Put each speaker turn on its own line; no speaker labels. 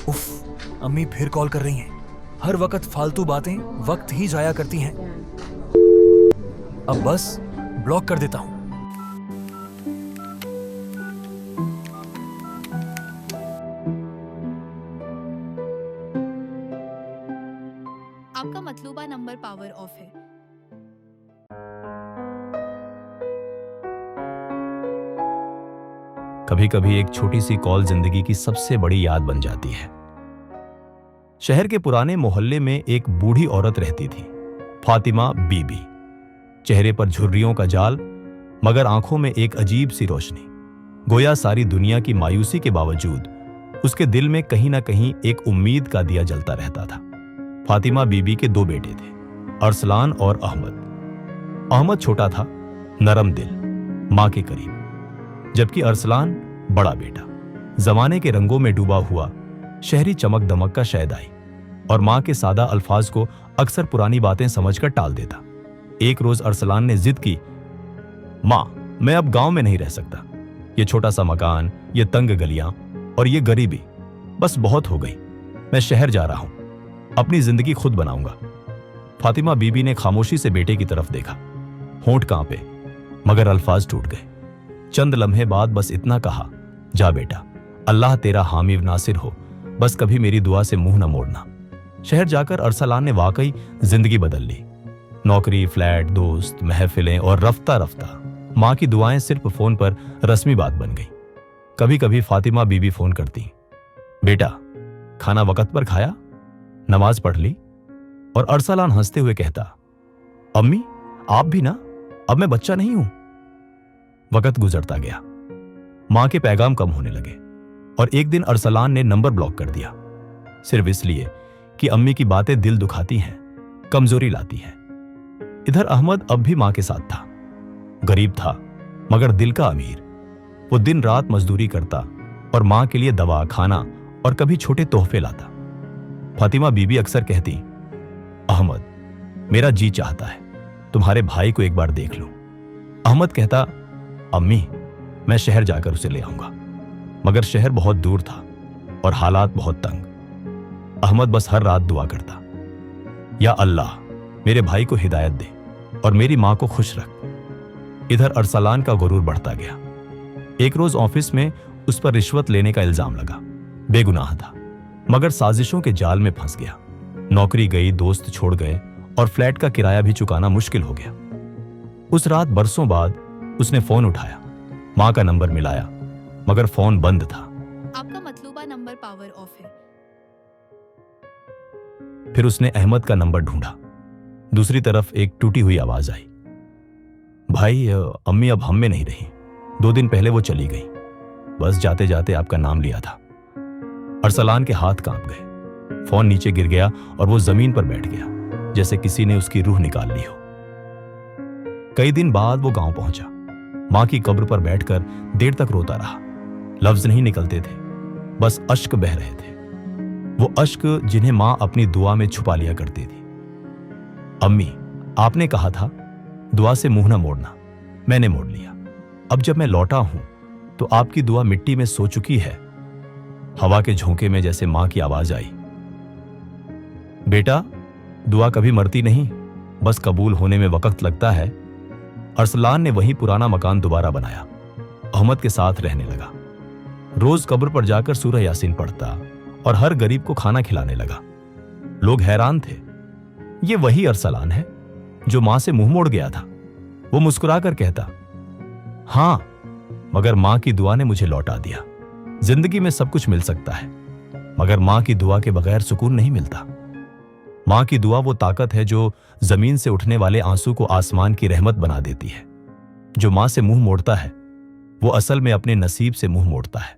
उफ, अम्मी फिर कॉल कर रही हैं। हर वक्त फालतू बातें वक्त ही जाया करती हैं। अब बस ब्लॉक कर देता हूं।
आपका मतलूबा नंबर पावर ऑफ है।
कभी कभी एक छोटी सी कॉल जिंदगी की सबसे बड़ी याद बन जाती है। शहर के पुराने मोहल्ले में एक बूढ़ी औरत रहती थी, फातिमा बीबी। चेहरे पर झुर्रियों का जाल, मगर आंखों में एक अजीब सी रोशनी। गोया सारी दुनिया की मायूसी के बावजूद उसके दिल में कहीं ना कहीं एक उम्मीद का दिया जलता रहता था। फातिमा बीबी के 2 बेटे थे, अरसलान और अहमद। अहमद छोटा था, नरम दिल, मां के करीब, जबकि अरसलान बड़ा बेटा, जमाने के रंगों में डूबा हुआ, शहरी चमक दमक का शहदाई, और मां के सादा अल्फाज को अक्सर पुरानी बातें समझकर टाल देता। एक रोज अरसलान ने जिद की, मां, मैं अब गांव में नहीं रह सकता। ये छोटा सा मकान, ये तंग गलियां और ये गरीबी, बस बहुत हो गई। मैं शहर जा रहा हूं, अपनी जिंदगी खुद बनाऊंगा। फातिमा बीबी ने खामोशी से बेटे की तरफ देखा, होंठ कांपे, मगर अल्फाज टूट गए। चंद लम्हे बाद बस इतना कहा, जा बेटा, अल्लाह तेरा हामी नासिर हो, बस कभी मेरी दुआ से मुंह न मोड़ना। शहर जाकर अरसलान ने वाकई जिंदगी बदल ली। नौकरी, फ्लैट, दोस्त, महफिलें और रफ्ता रफ्ता मां की दुआएं सिर्फ फोन पर रस्मी बात बन गई। कभी कभी फातिमा बीबी फोन करती, बेटा खाना वक्त पर खाया, नमाज पढ़ ली? और अरसलान हंसते हुए कहता, अम्मी आप भी ना, अब मैं बच्चा नहीं हूं। वक्त गुजरता गया, मां के पैगाम कम होने लगे, और एक दिन अरसलान ने नंबर ब्लॉक कर दिया, सिर्फ इसलिए कि अम्मी की बातें दिल दुखाती हैं, कमजोरी लाती हैं। इधर अहमद अब भी मां के साथ था, गरीब था मगर दिल का अमीर। वो दिन रात मजदूरी करता और मां के लिए दवा, खाना और कभी छोटे तोहफे लाता। फातिमा बीबी अक्सर कहती, अहमद मेरा जी चाहता है तुम्हारे भाई को एक बार देख लूं। अहमद कहता, अम्मी मैं शहर जाकर उसे ले आऊंगा। मगर शहर बहुत दूर था और हालात बहुत तंग। अहमद बस हर रात दुआ करता, या अल्लाह मेरे भाई को हिदायत दे और मेरी मां को खुश रख। इधर अरसलान का गुरूर बढ़ता गया। एक रोज ऑफिस में उस पर रिश्वत लेने का इल्जाम लगा। बेगुनाह था मगर साजिशों के जाल में फंस गया। नौकरी गई, दोस्त छोड़ गए और फ्लैट का किराया भी चुकाना मुश्किल हो गया। उस रात बरसों बाद उसने फोन उठाया, मां का नंबर मिलाया, मगर फोन बंद था।
आपका मतलूबा नंबर पावर ऑफ है।
फिर उसने अहमद का नंबर ढूंढा। दूसरी तरफ एक टूटी हुई आवाज आई, भाई अम्मी अब हम में नहीं रही, 2 दिन पहले वो चली गई, बस जाते जाते आपका नाम लिया था। अरसलान के हाथ कांप गए, फोन नीचे गिर गया और वो जमीन पर बैठ गया, जैसे किसी ने उसकी रूह निकाल ली हो। कई दिन बाद वो गांव पहुंचा। मां की कब्र पर बैठकर देर तक रोता रहा। लफ्ज नहीं निकलते थे, बस अश्क बह रहे थे, वो अश्क जिन्हें मां अपनी दुआ में छुपा लिया करती थी। अम्मी आपने कहा था दुआ से मुंह न मोड़ना, मैंने मोड़ लिया। अब जब मैं लौटा हूं तो आपकी दुआ मिट्टी में सो चुकी है। हवा के झोंके में जैसे मां की आवाज आई, बेटा दुआ कभी मरती नहीं, बस कबूल होने में वक्त लगता है। अरसलान ने वही पुराना मकान दोबारा बनाया, अहमद के साथ रहने लगा। रोज कब्र पर जाकर सूरह यासीन पढ़ता और हर गरीब को खाना खिलाने लगा। लोग हैरान थे, ये वही अरसलान है जो मां से मुंह मोड़ गया था। वो मुस्कुराकर कहता, हां मगर मां की दुआ ने मुझे लौटा दिया। जिंदगी में सब कुछ मिल सकता है मगर मां की दुआ के बगैर सुकून नहीं मिलता। मां की दुआ वो ताकत है जो जमीन से उठने वाले आंसू को आसमान की रहमत बना देती है। जो मां से मुंह मोड़ता है वो असल में अपने नसीब से मुंह मोड़ता है।